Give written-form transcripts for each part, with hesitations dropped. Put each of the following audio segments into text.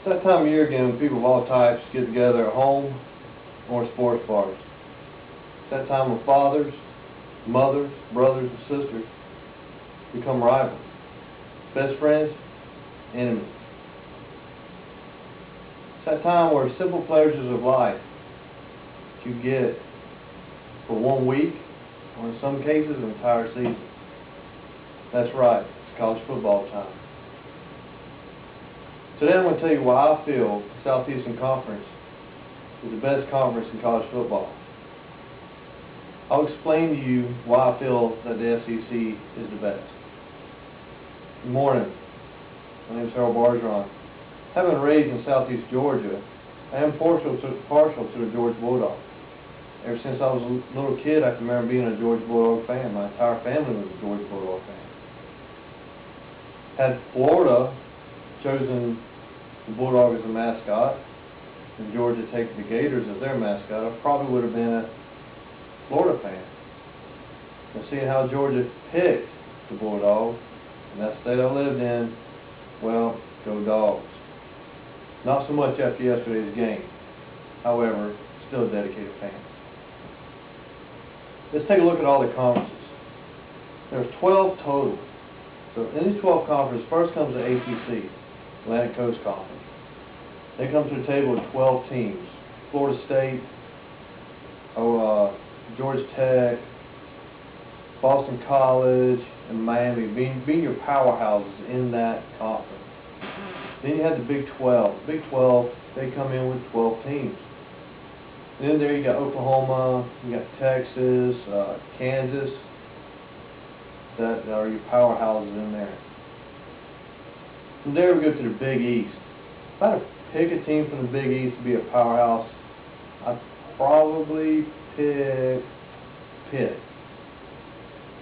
It's that time of year again when people of all types get together at home or sports parties. It's that time when fathers, mothers, brothers, and sisters become rivals, best friends, enemies. It's that time where simple pleasures of life that you get for 1 week, or in some cases, an entire season. That's right, it's college football time. Today I'm going to tell you why I feel the Southeastern Conference is the best conference in college football. I'll explain to you why I feel that the SEC is the best. Good morning. My name is Harold Bargeron. Having been raised in Southeast Georgia, I am partial to the Georgia Bulldogs. Ever since I was a little kid, I can remember being a Georgia Bulldog fan. My entire family was a Georgia Bulldog fan. Had Florida chosen the Bulldog as a mascot and Georgia taken the Gators as their mascot, I probably would have been a Florida fan. And seeing how Georgia picked the Bulldogs, and that state I lived in, well, go Dogs. Not so much after yesterday's game. However, still a dedicated fan. Let's take a look at all the conferences. There's 12 total. So in these 12 conferences, first comes the ACC, Atlantic Coast Conference. They come to the table with 12 teams. Florida State, Georgia Tech, Boston College, and Miami being your powerhouses in that conference. Then you have the Big 12. The Big 12, they come in with 12 teams. And then there you got Oklahoma, you got Texas, Kansas, that are your powerhouses in there. From there we go to the Big East. If I had to pick a team from the Big East to be a powerhouse, I'd probably pick Pitt.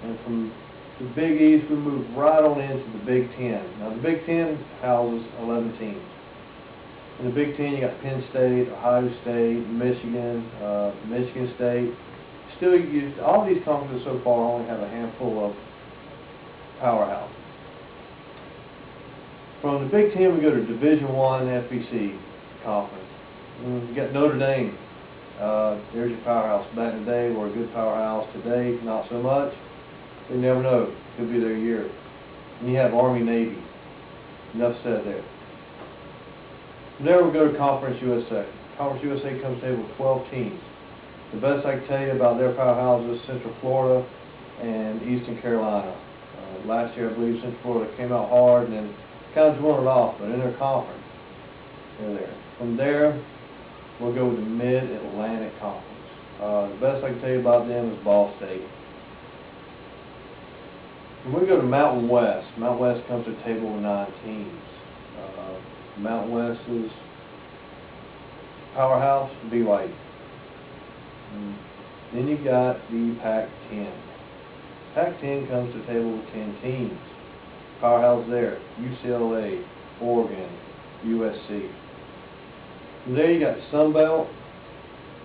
And from the Big East we move right on into the Big Ten. Now the Big Ten houses 11 teams. In the Big Ten you got Penn State, Ohio State, Michigan, Michigan State. Still, all these conferences so far only have a handful of powerhouses. From the Big Ten we go to Division I FBC conference. You got Notre Dame. There's your powerhouse. Back in the day, were a good powerhouse. Today, not so much. You never know. Could be their year. And you have Army, Navy. Enough said there. From there we go to Conference USA. Conference USA comes to the table with 12 teams. The best I can tell you about their powerhouses, Central Florida and Eastern Carolina. Last year I believe Central Florida came out hard and then kind of won it off, but in their conference, they're there. From there, we'll go with the Mid-Atlantic Conference. The best I can tell you about them is Ball State. When we go to Mountain West, Mountain West comes to the table with 9 teams. Mountain West's powerhouse, BYU. Then you got the Pac-10. Pac-10 comes to the table with 10 teams. Powerhouse there, UCLA, Oregon, USC. From there you got the Sun Belt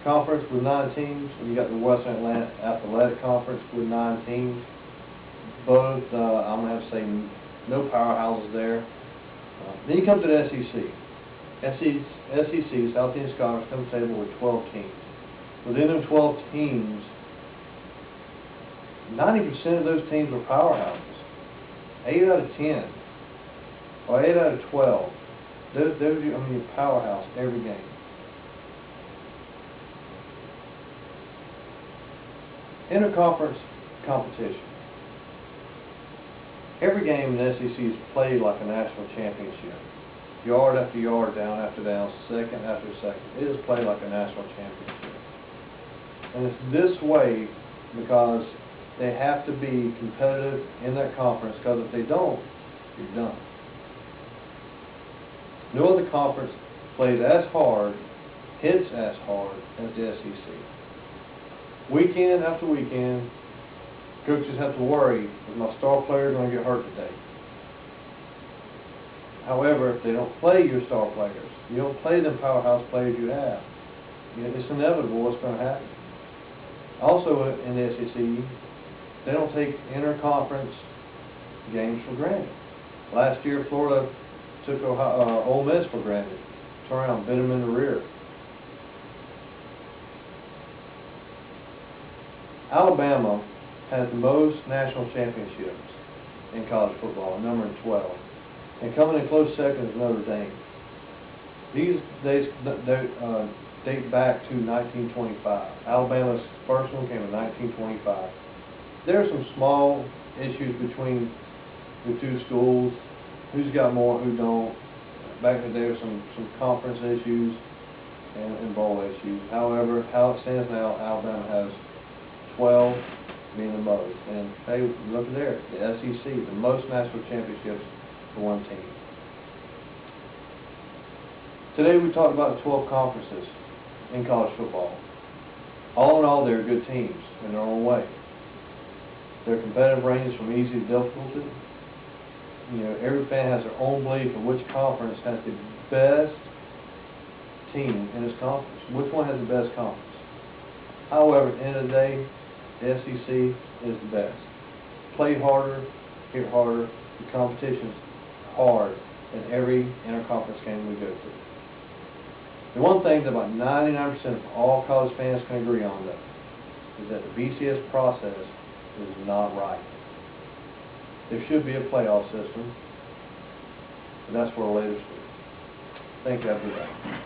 Conference with 9 teams, and you got the Western Atlantic Athletic Conference with 9 teams. Both, I'm going to have to say, no powerhouses there. Then you come to the SEC. SEC, Southeast Conference, comes to the table with 12 teams. Within those 12 teams, 90% of those teams are powerhouses. 8 out of 10, or 8 out of 12. Those are your powerhouse every game. Interconference competition. Every game in the SEC is played like a national championship. Yard after yard, down after down, second after second. It is played like a national championship. And it's this way because they have to be competitive in that conference, because if they don't, you're done. No other conference plays as hard, hits as hard as the SEC. Weekend after weekend, coaches have to worry, is my star player going to get hurt today? However, if they don't play your star players, you don't play the powerhouse players you have, it's inevitable what's going to happen. Also in the SEC, they don't take interconference games for granted. Last year, Florida took Ole Miss for granted. turn around and bit them in the rear. Alabama has the most national championships in college football, numbering 12. And coming in close second is Notre Dame. These days date back to 1925. Alabama's first one came in 1925. There are some small issues between the two schools. Who's got more, who don't. Back in the day, there were some conference issues and bowl issues. However, how it stands now, Alabama has 12 being the most. And hey, look at there, the SEC, the most national championships for one team. Today we talked about the 12 conferences in college football. All in all, they're good teams in their own way. Their competitive ranges from easy to difficulty. You know, every fan has their own belief of which conference has the best team in its conference. Which one has the best conference? However, at the end of the day, the SEC is the best. Play harder, hit harder. The competition's hard in every interconference game we go to. The one thing that about 99% of all college fans can agree on, though, is that the BCS process is not right. There should be a playoff system, but that's for a later story. Thank you. Have a good day.